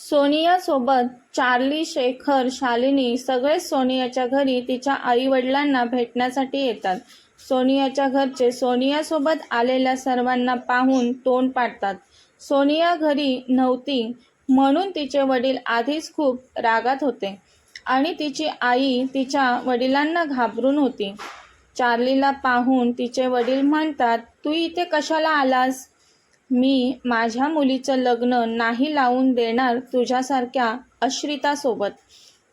सोनियासोबत Charlie, Shekhar, Shalini सगळेच सोनियाच्या घरी तिच्या आई-वडिलांना भेटण्यासाठी येतात. सोनियाच्या घरचे सोनियासोबत आलेल्या सर्वांना पाहून तोंड पाडतात. सोनिया घरी नव्हती म्हणून तिचे वडील आधीच खूप रागात होते आणि तिची आई तिच्या वडिलांना घाबरून होती. चार्लीला पाहून तिचे वडील म्हणतात, "तू इथे कशाला आलास? मी माझ्या मुलीचं लग्न नाही लावून देणार तुझ्यासारख्या अश्रितासोबत.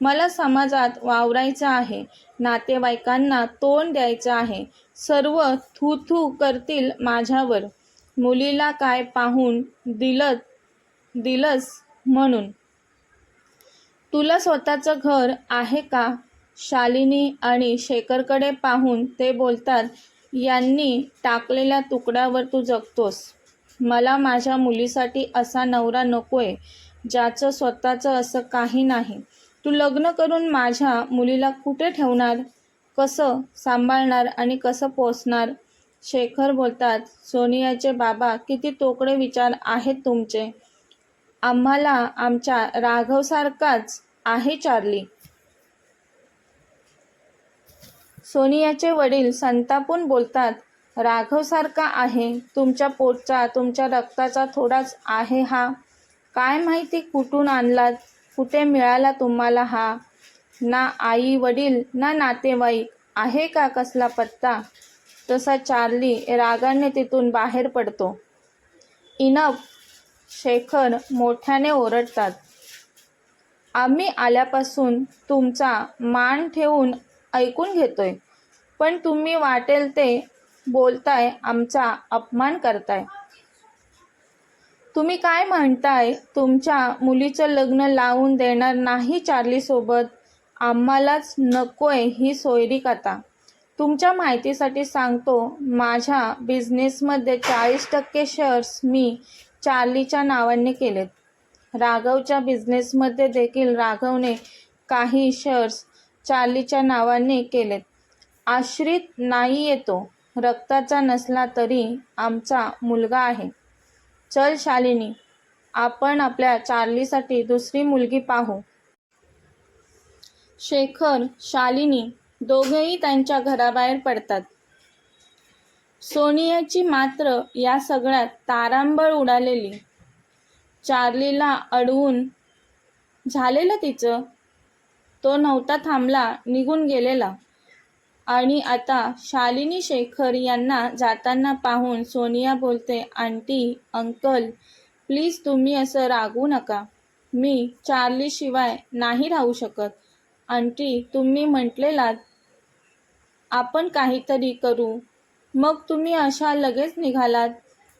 मला समाजात वावरायचं आहे, नातेवाईकांना तोंड द्यायचं आहे. सर्व थू करतील माझ्यावर. मुलीला काय पाहून दिलंस म्हणून. तुला स्वतःचं घर आहे का?" शालिनी आणि शेखरकडे पाहून ते बोलतात, "यांनी टाकलेल्या तुकड्यावर तू जगतोस. मला माझ्या मुलीसाठी असा नवरा नकोय ज्याचं स्वतःचं असं काही नाही. तू लग्न करून माझ्या मुलीला कुठे ठेवणार? कसं सांभाळणार आणि कसं पोसणार?" शेखर बोलतात, "सोनियाचे बाबा, किती तोकडे विचार आहेत तुमचे. आम्हाला आमच्या राघवसारखाच आहे चार्ली." सोनियाचे वडील संतापून बोलतात, "राघवसारखा आहे? तुमच्या पोटचा, तुमच्या रक्ताचा थोडाच आहे हा? काय माहिती कुठून आणलात? कुठे मिळाला तुम्हाला हा? ना आई वडील ना नातेवाईक आहे का कसला पत्ता?" तसा चार्ली रागाने तिथून बाहेर पडतो. "इनफ!" शेखर मोठ्याने ओरडतात. "आम्ही आल्यापासून तुमचा मान ठेवून ऐकून घेतोय, पण तुम्ही वाटेल ते बोलताय, आमचा अपमान करताय. तुम्ही काय म्हणताय? तुमच्या मुलीचं लग्न लावून देणार नाही चार्लीसोबत. आम्हालाच नकोय ही सोयरीक आता. तुमच्या माहितीसाठी सांगतो, माझ्या बिझनेसमध्ये 40% शेअर्स मी चार्लीच्या नावाने केलेत. राघवच्या बिझनेसमध्ये देखील राघवने काही शेअर्स चार्लीच्या नावाने केलेत. आश्रित नाहीये तो, रक्ताचा नसला तरी आमचा मुलगा आहे. चल शालिनी, आपण आपल्या चार्लीसाठी दुसरी मुलगी पाहू." शेखर, शालिनी दोघेही त्यांच्या घराबाहेर पडतात. सोनियाची मात्र या सगळ्यात तारांबळ उडालेली. चार्लीला अडवून झालेलं तिचं. तो नव्हता थांबला, निघून गेलेला. आणि आता शालिनी शेखर यांना जाताना पाहून सोनिया बोलते, "आंटी, अंकल, प्लीज तुम्ही असं रागवू नका. मी चार्लीशिवाय नाही राहू शकत. आंटी, तुम्ही म्हटलेलात आपण काहीतरी करू, मग तुम्ही अशा लगेच निघालात."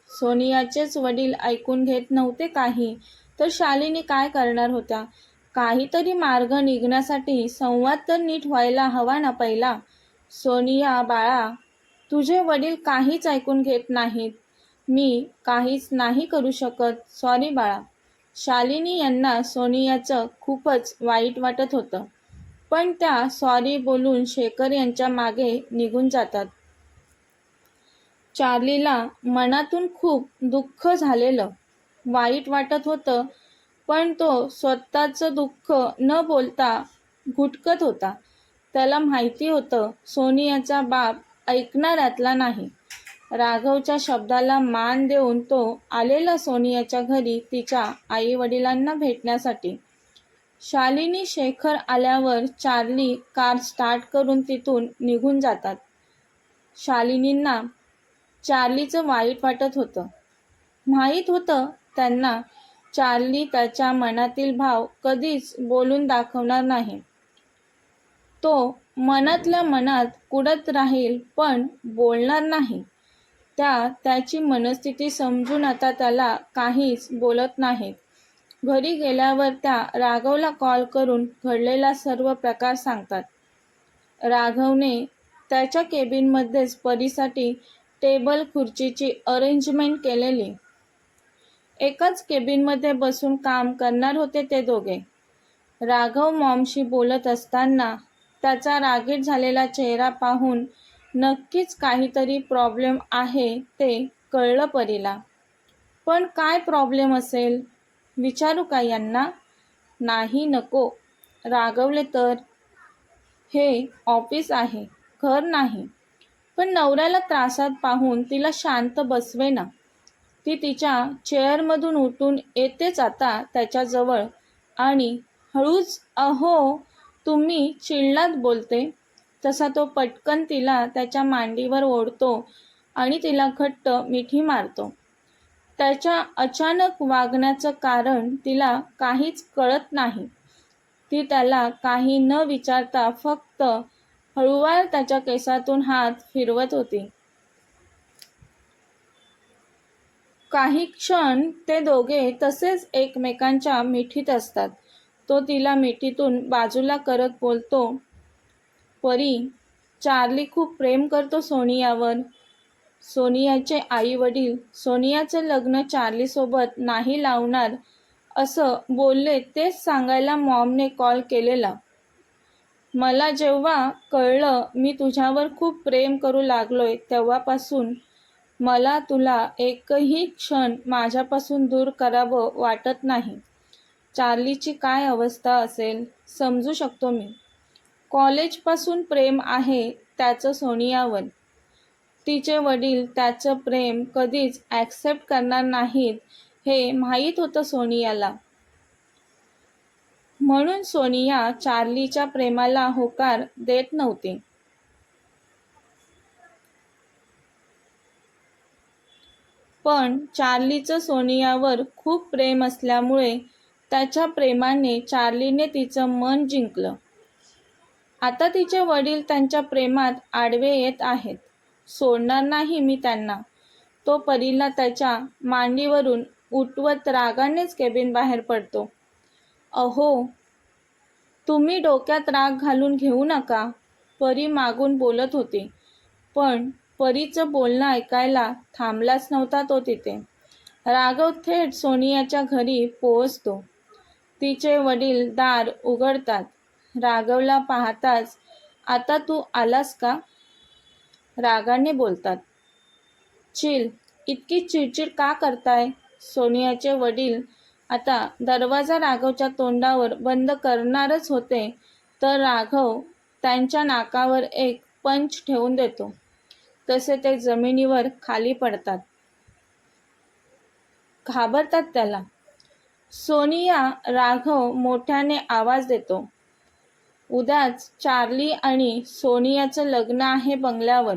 सोनियाचेच वडील ऐकून घेत नव्हते काही, तर शालिनी काय करणार होत्या? काहीतरी मार्ग निघण्यासाठी संवाद तर नीट व्हायला हवा ना पहिला. "सोनिया बाळा, तुझे वडील काहीच ऐकून घेत नाहीत. मी काहीच नाही करू शकत. सॉरी बाळा." शालिनी यांना सोनियाचं खूपच वाईट वाटत होतं, पण त्या सॉरी बोलून शेखर यांच्या मागे निघून जातात. चार्लीला मनातून खूप दुःख झालेलं, वाईट वाटत होतं, पण तो स्वतःचं दुःख न बोलता घुटकत होता. त्याला माहिती होतं सोनियाचा बाप ऐकणाऱ्यातला नाही. राघवच्या शब्दाला मान देऊन तो आलेला सोनियाच्या घरी तिच्या आई-वडिलांना भेटण्यासाठी. शालिनी शेखर आल्यावर चार्ली कार स्टार्ट करून तिथून निघून जातात. शालिनींना चार्लीचं वाईट वाटत होतं. माहीत होतं त्यांना चार्ली त्याच्या मनातील भाव कधीच बोलून दाखवणार नाही. तो मनातल्या मनात कुढत राहील पण बोलणार नाही. त्या त्याची मनस्थिती समजून आता त्याला काहीच बोलत नाहीत. घरी गेल्यावर त्या राघवला कॉल करून घडलेला सर्व प्रकार सांगतात. राघवने त्याच्या केबिनमध्येच परीसाठी टेबल खुर्चीची अरेंजमेंट केलेली. एकाच केबिनमध्ये बसून काम करणार होते ते दोघे. राघव मॉमशी बोलत असताना त्याचा रागीट झालेला चेहरा पाहून नक्कीच काहीतरी प्रॉब्लेम आहे ते कळलं परीला. पण काय प्रॉब्लेम असेल? विचारू का यांना? नाही, नको. रागवले तर? हे ऑफिस आहे, घर नाही. पण नवऱ्याला त्रासात पाहून तिला शांत बसवेना. ती तिच्या चेअरमधून उठून येतेच आता त्याच्याजवळ आणि हळूच, अहो तुम्ही चिडलात बोलते. तसा तो पटकन तिला त्याच्या मांडीवर ओढतो आणि तिला घट्ट मिठी मारतो. त्याच्या अचानक वागण्याचं कारण तिला काहीच कळत नाही. ती त्याला काही न विचारता फक्त हळूवार त्याच्या केसातून हात फिरवत होती. काही क्षण ते दोघे तसेच एकमेकांच्या मिठीत असतात. तो तिला मिठीतून बाजूला करत बोलतो, परी, चार्ली खूप प्रेम करतो सोनियावर. सोनियाचे आई वडील सोनियाचं लग्न चार्लीसोबत नाही लावणार असं बोलले, तेच सांगायला मॉमने कॉल केलेला. मला जेव्हा कळलं मी तुझ्यावर खूप प्रेम करू लागलोय तेव्हापासून मला तुला एकही क्षण माझ्यापासून दूर करावं वाटत नाही. चार्लीची काय अवस्था असेल समजू शकतो मी. कॉलेजपासून प्रेम आहे त्याचं सोनियावर. तिचे वडील त्याचं प्रेम कधीच ॲक्सेप्ट करणार नाहीत हे माहीत होतं सोनियाला. म्हणून सोनिया चार्लीच्या प्रेमाला होकार देत नव्हती. पण चार्लीचं सोनियावर खूप प्रेम असल्यामुळे त्याच्या प्रेमाने चार्लीने तिचं मन जिंकलं. आता तिचे वडील त्यांच्या प्रेमात आडवे येत आहेत. सोडणार नाही मी त्यांना. तो परीला त्याच्या मांडीवरून उठवत रागानेच केबिन बाहेर पडतो. अहो, तुम्ही डोक्यात राग घालून घेऊ नका, परी मागून बोलत होती. पण परीचं बोलणं ऐकायला थांबलाच नव्हता तो तिथे. राघव थेट सोनियाच्या घरी पोहोचतो. तिचे वडील दार उघडतात. राघवला पाहताच, आता तू आलास का? रागाने बोलतात. चिल, इतकी चिडचिड का करताय? सोनियाचे वडील आता दरवाजा राघवच्या तोंडावर बंद करणारच होते तर राघव त्यांच्या नाकावर एक पंच ठेवून देतो. तसे ते जमिनीवर खाली पडतात. घाबरतात त्याला. सोनिया राघव मोठ्याने आवाज देतो. उद्याच चार्ली आणि सोनियाचं लग्न आहे बंगल्यावर.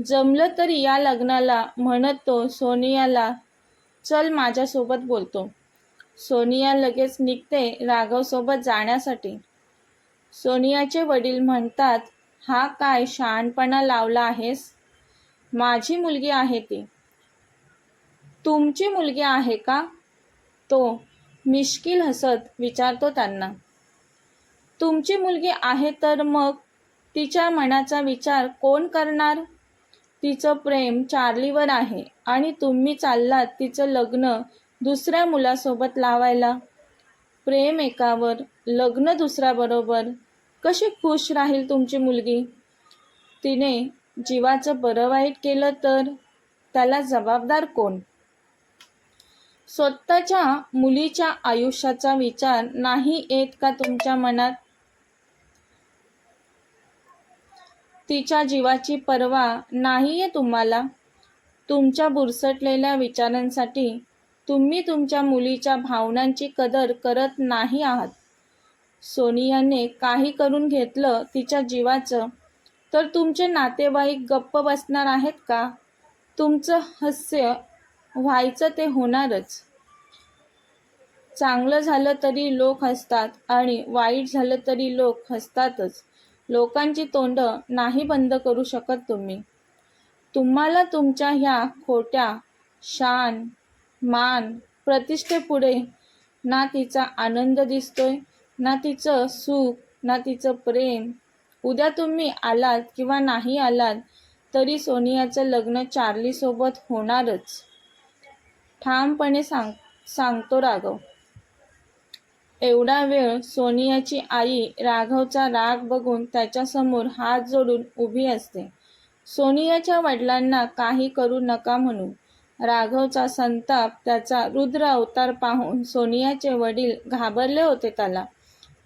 जमलं तर या लग्नाला, म्हणत तो सोनियाला चल माझ्यासोबत बोलतो. सोनिया लगेच निघते राघवसोबत जाण्यासाठी. सोनियाचे वडील म्हणतात, हा काय शहाणपणा लावला आहेस? माझी मुलगी आहे ती. तुमची मुलगी आहे का? तो मिश्किल हसत विचारतो त्यांना. तुमची मुलगी आहे तर मग तिच्या मनाचा विचार कोण करणार? तिचं प्रेम चार्लीवर आहे आणि तुम्ही चाललात तिचं लग्न दुसऱ्या मुलासोबत लावायला. प्रेम एकावर, लग्न दुसऱ्याबरोबर. कशी खुश राहील तुमची मुलगी? तिने जीवाचं बरं वाईट केलं तर त्याला जबाबदार कोण? स्वतःच्या मुलीच्या आयुष्याचा विचार नाही येत का तुमच्या मनात? तिच्या जीवाची पर्वा नाहीये तुम्हाला? तुमच्या बुरसटलेल्या विचारांसाठी तुम्ही तुमच्या मुलीच्या भावनांची कदर करत नाही आहात. सोनियाने काही करून घेतलं तिच्या जीवाचं तर तुमचे नातेवाईक गप्प बसणार आहेत का? तुमचं हास्य व्हायचं ते होणारच. चांगलं झालं तरी लोक हसतात आणि वाईट झालं तरी लोक हसतातच. लोकांची तोंडं नाही बंद करू शकत तुम्ही. तुम्हाला तुमच्या ह्या खोट्या शान, मान, प्रतिष्ठेपुढे ना तिचा आनंद दिसतोय, ना तिचं सुख, ना तिचं प्रेम. उद्या तुम्ही आलात किंवा नाही आलात तरी सोनियाचं लग्न चार्लीसोबत होणारच. ठामपणे सांगतो राघव. एवढा वेळ सोनियाची आई राघवचा राग बघून त्याच्यासमोर हात जोडून उभी असते. सोनियाच्या वडिलांना काही करू नका म्हणून. राघवचा संताप, त्याचा रुद्र अवतार पाहून सोनियाचे वडील घाबरले होते त्याला.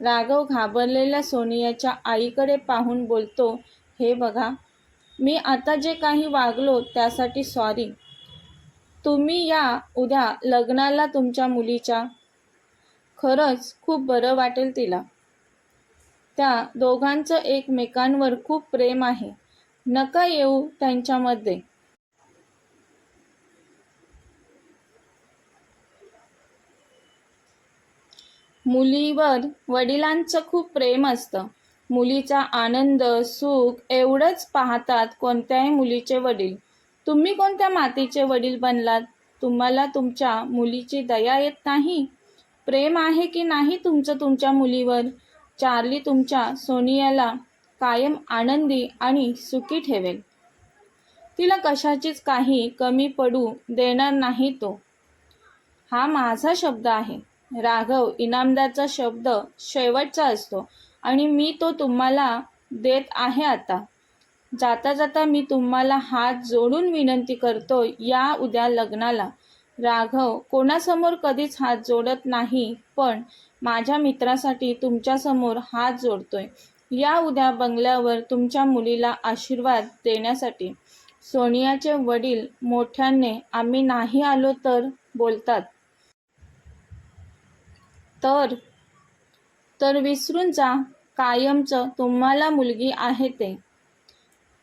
राघव घाबरलेल्या सोनियाच्या आईकडे पाहून बोलतो, हे बघा, मी आता जे काही वागलो त्यासाठी सॉरी. तुम्ही या उद्या लग्नाला तुमच्या मुलीच्या. खरंच खूप बरं वाटेल तिला. त्या दोघांचं एकमेकांवर खूप प्रेम आहे. नका येऊ त्यांच्यामध्ये. मुलीवर वडिलांचं खूप प्रेम असतं. मुलीचा आनंद, सुख एवढंच पाहतात कोणत्याही मुलीचे वडील. तुम्ही कोणत्या मातीचे वडील बनलात? तुम्हाला तुमच्या मुलीची दया येत नाही? प्रेम आहे की नाही तुमचं तुमच्या मुलीवर? चार्ली तुमच्या सोनियाला कायम आनंदी आणि सुखी ठेवेल. तिला कशाचीच काही कमी पडू देणार नाही तो. हा माझा शब्द आहे. राघव इनामदारचा शब्द शेवटचा असतो आणि मी तो तुम्हाला देत आहे आता. जाता जाता मी तुम्हाला हात जोडून विनंती करतो, या उद्या लग्नाला. राघव कोणासमोर कधीच हात जोडत नाही, पण माझ्या मित्रासाठी तुमच्यासमोर हात जोडतोय. या उद्या बंगल्यावर तुमच्या मुलीला आशीर्वाद देण्यासाठी. सोनियाचे वडील मोठ्याने आम्ही नाही आलो तर बोलतात. तर विसरून जा कायमचं तुम्हाला मुलगी आहे ते.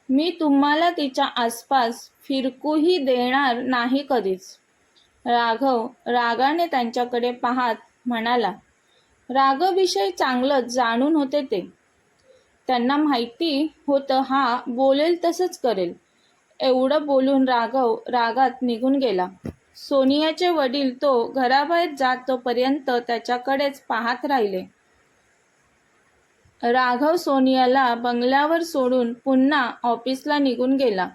मी तुम्हाला तिच्या आसपास फिरकूही देणार नाही कधीच. राघव रागाने त्यांच्याकडे पाहत म्हणाला. राघवविषयी चांगलंच जाणून होते ते. त्यांना माहिती होतं हा बोलेल तसंच करेल. एवढं बोलून राघव रागात निघून गेला. सोनियाचे वडील तो घराबाहेर जात तोपर्यंत त्याच्याकडेच पाहत राहिले. राघव सोनियाला बंगल्यावर सोडून पुन्हा ऑफिसला निघून गेला.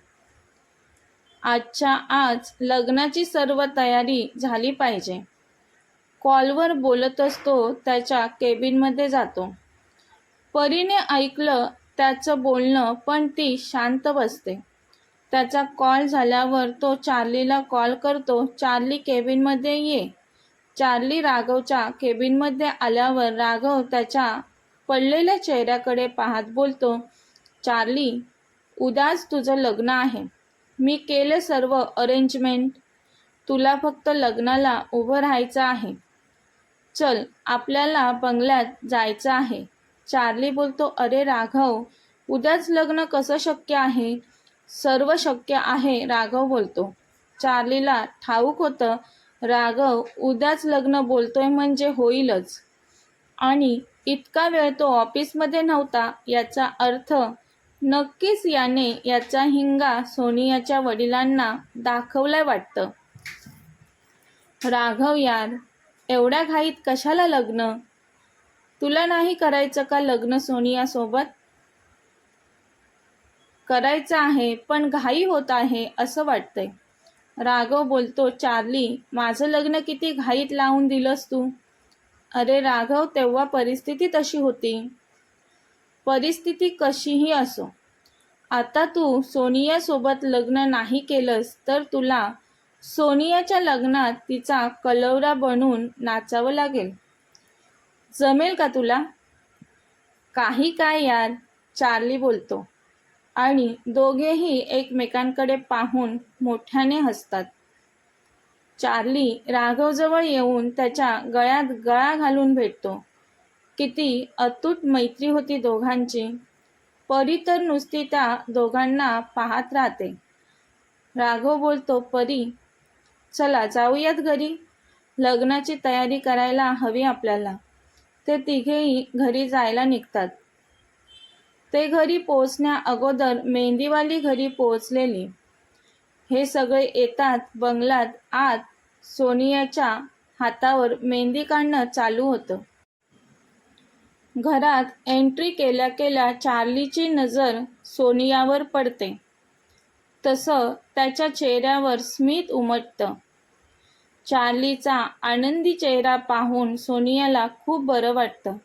आजच्या आज लग्नाची सर्व तयारी झाली पाहिजे. कॉलवर बोलतच तो त्याच्या केबिनमध्ये जातो. परीने ऐकलं त्याचं बोलणं, पण ती शांत बसते. त्याचा कॉल झाल्यावर तो चार्लीला कॉल करतो, चार्ली केबिनमध्ये ये. चार्ली राघवच्या केबिनमध्ये आल्यावर राघव त्याच्या पडलेल्या चेहऱ्याकडे पाहत बोलतो, चार्ली, उद्याच तुझं लग्न आहे. मी केले सर्व अरेंजमेंट. तुला फक्त लग्नाला उभं राहायचं आहे. चल, आपल्याला बंगल्यात जायचं आहे. चार्ली बोलतो, अरे राघव, उद्याच लग्न कसं शक्य आहे? सर्व शक्य आहे, राघव बोलतो. चार्लीला ठाऊक होतं राघव उद्याच लग्न बोलतोय म्हणजे होईलच. आणि इतका वेळ तो ऑफिसमध्ये नव्हता याचा अर्थ नक्कीच याने याचा हिंगा सोनियाच्या वडिलांना दाखवलाय वाटतं. राघव यार, एवढ्या घाईत कशाला लग्न? तुला नाही करायचं का लग्न सोनियासोबत? करायचं आहे, पण घाई होत आहे असं वाटतंय. राघव बोलतो, चार्ली, माझं लग्न किती घाईत लावून दिलंस तू. अरे राघव, तेव्हा परिस्थिती तशी होती. परिस्थिती कशीही असो, आता तू सोनियासोबत लग्न नाही केलंस तर तुला सोनियाच्या लग्नात तिचा कलवरा बनून नाचावं लागेल. जमेल का तुला? काही काय यार, चार्ली बोलतो. आणि दोघेही एकमेकांकडे पाहून मोठ्याने हसतात. चार्ली राघवजवळ येऊन त्याच्या गळ्यात गळा घालून भेटतो. किती अतूट मैत्री होती दोघांची. परी तर नुसती त्या दोघांना पाहत राहते. राघव बोलतो, परी, चला जाऊयात घरी. लग्नाची तयारी करायला हवी आपल्याला. ते तिघेही घरी जायला निघतात. ते घरी पोचण्या अगोदर मेहंदीवाली घरी पोचलेली. हे सगळे येतात बंगल्यात आत. सोनियाच्या हातावर मेहंदी काढणं चालू होतं. घरात एंट्री केल्या केल्या चार्लीची नजर सोनियावर पडते. तसं त्याच्या चेहऱ्यावर स्मित उमटतं. चार्लीचा आनंदी चेहरा पाहून सोनियाला खूप बरं वाटतं.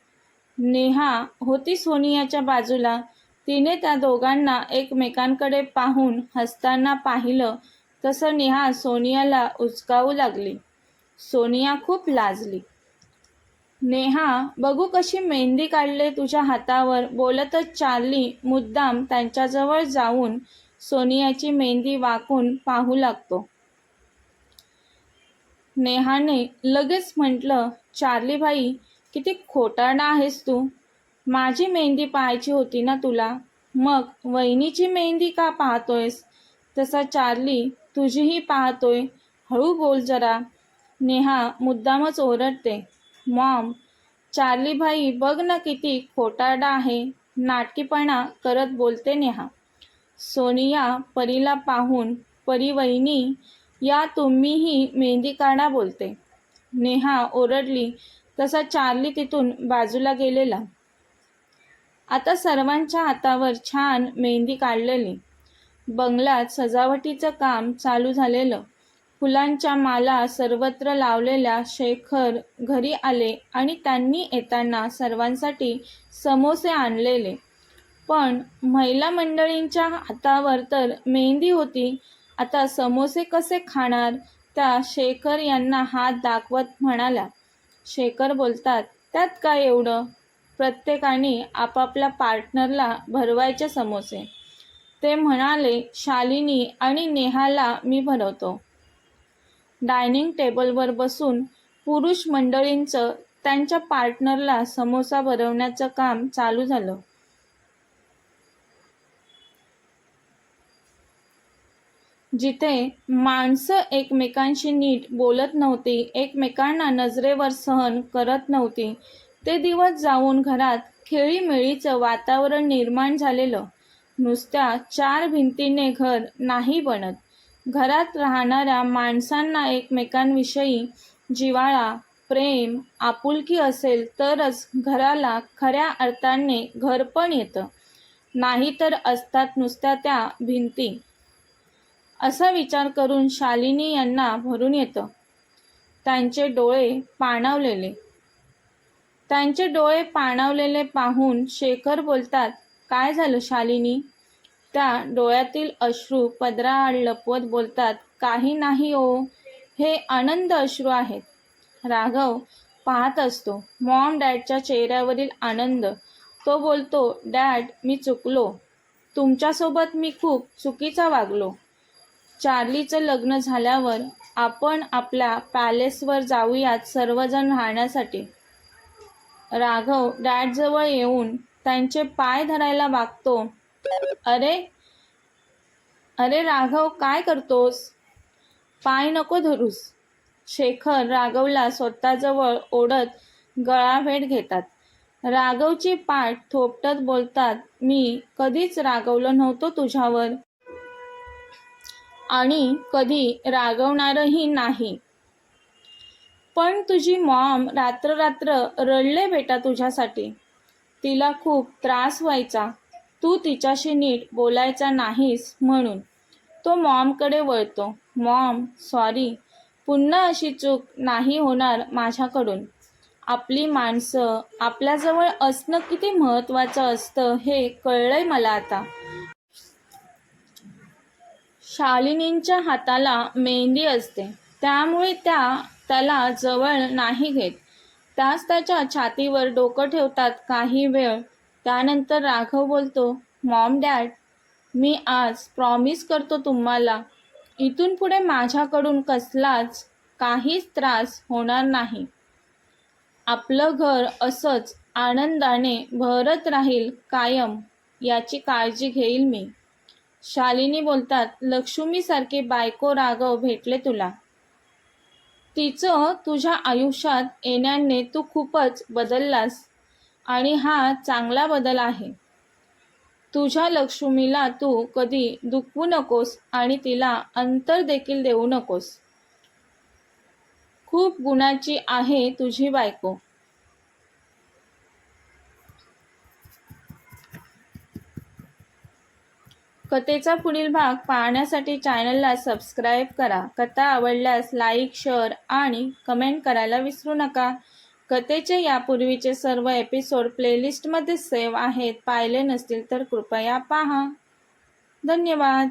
नेहा होती सोनियाच्या बाजूला. तिने त्या दोघांना एकमेकांकडे पाहून हसताना पाहिलं तसं नेहा सोनियाला उचकावू लागली. सोनिया खूप लाजली. नेहा, बघू कशी मेहंदी काढले तुझ्या हातावर, बोलतच चार्ली मुद्दाम त्यांच्याजवळ जाऊन सोनियाची मेहंदी वाकून पाहू लागतो. नेहाने लगेच म्हटलं, चार्ली भाई, किती खोटारडा आहेस तू. माझी मेहंदी पाहायची होती ना तुला, मग वहिनीची मेहंदी का पाहतोयस? तसा चार्ली तुझीही पाहतोय, हळू बोल जरा. नेहा मुद्दामच ओरडते. मॉम, चार्ली भाई बघ ना किती खोटारडा आहे, नाटकीपणा करत बोलते नेहा. सोनिया परीला पाहून, परी वहिनी, या तुम्हीही मेहंदी काढा बोलते. नेहा ओरडली तसा चार्ली तिथून बाजूला गेलेला. आता सर्वांच्या हातावर छान मेहंदी काढलेली. बंगल्यात सजावटीचं काम चालू झालेलं. फुलांच्या माला सर्वत्र लावलेल्या शेखर घरी आले आणि त्यांनी येताना सर्वांसाठी समोसे आणलेले. पण महिला मंडळींच्या हातावर तर मेहंदी होती, आता समोसे कसे खाणार? त्या शेखर यांना हात दाखवत म्हणाल्या. शेखर बोलतात, त्यात काय एवढं, प्रत्येकाने आपापल्या पार्टनरला भरवायचे समोसे. ते म्हणाले, शालिनी आणि नेहाला मी भरवतो. डायनिंग टेबलवर बसून पुरुष मंडळींचं त्यांच्या पार्टनरला समोसा भरवण्याचं काम चालू झालं. जिथे माणसं एकमेकांशी नीट बोलत नव्हती, एकमेकांना नजरेवर सहन करत नव्हती, ते दिवस जाऊन घरात खेळीमेळीचं वातावरण निर्माण झालेलं. नुसत्या 4 भिंतीने घर नाही बनत. घरात राहणाऱ्या माणसांना एकमेकांविषयी जिव्हाळा, प्रेम, आपुलकी असेल तरच घराला खऱ्या अर्थाने घरपण येतं. नाहीतर असतात नुसत्या त्या भिंती. असा विचार करून शालिनी यांना भरून येतं. त्यांचे डोळे पाणावलेले पाहून शेखर बोलतात, काय झालं शालिनी? त्या डोळ्यातील अश्रू पदराआड लपवत बोलतात, काही नाही ओ, हे आनंद अश्रू आहेत. राघव पाहत असतो मॉम डॅडच्या चेहऱ्यावरील आनंद. तो बोलतो, डॅड, मी चुकलो. तुमच्यासोबत मी खूप चुकीचा वागलो. चार्लीचं लग्न झाल्यावर आपण आपल्या पॅलेसवर जाऊयात सर्वजण राहण्यासाठी. राघव डॅडजवळ येऊन त्यांचे पाय धरायला वागतो. अरे अरे राघव, काय करतोस? पाय नको धरूस. शेखर राघवला स्वतःजवळ ओढत गळाभेट घेतात. राघवची पाठ थोपटत बोलतात, मी कधीच रागवलो नव्हतो तुझ्यावर आणि कधी रागवणारही नाही. पण तुझी मॉम रात्र रात्र रडले बेटा तुझ्यासाठी. तिला खूप त्रास व्हायचा, तू तिच्याशी नीट बोलायचा नाहीस म्हणून. तो मॉमकडे वळतो. मॉम, सॉरी, पुन्हा अशी चूक नाही होणार माझ्याकडून. आपली माणसं आपल्याजवळ असणं किती महत्त्वाचं असतं हे कळलंय मला आता. शालिनींच्या हाताला मेहंदी असते, त्यामुळे त्याला जवळ नाही घेत. त्याच त्याच्या छातीवर डोकं ठेवतात काही वेळ. त्यानंतर राघव बोलतो, मॉम डॅड, मी आज प्रॉमिस करतो तुम्हाला, इथून पुढे माझ्याकडून कसलाच काहीच त्रास होणार नाही. आपलं घर असंच आनंदाने भरत राहील कायम, याची काळजी घेईल मी. शालिनी बोलतात, लक्ष्मीसारखी बायको राघव भेटले तुला. तिचं तुझ्या आयुष्यात येण्याने तू खूपच बदललास आणि हा चांगला बदल आहे. तुझ्या लक्ष्मीला तू कधी दुखवू नकोस आणि तिला अंतर देखील देऊ नकोस. खूप गुणाची आहे तुझी बायको. कथेचा पुढील भाग पाहण्यासाठी चॅनलला सबस्क्राईब करा. कथा आवडल्यास लाईक, शेअर आणि कमेंट करायला विसरू नका. कथेचे यापूर्वीचे सर्व एपिसोड प्लेलिस्टमध्ये सेव्ह आहेत. पाहिले नसतील तर कृपया पहा. धन्यवाद.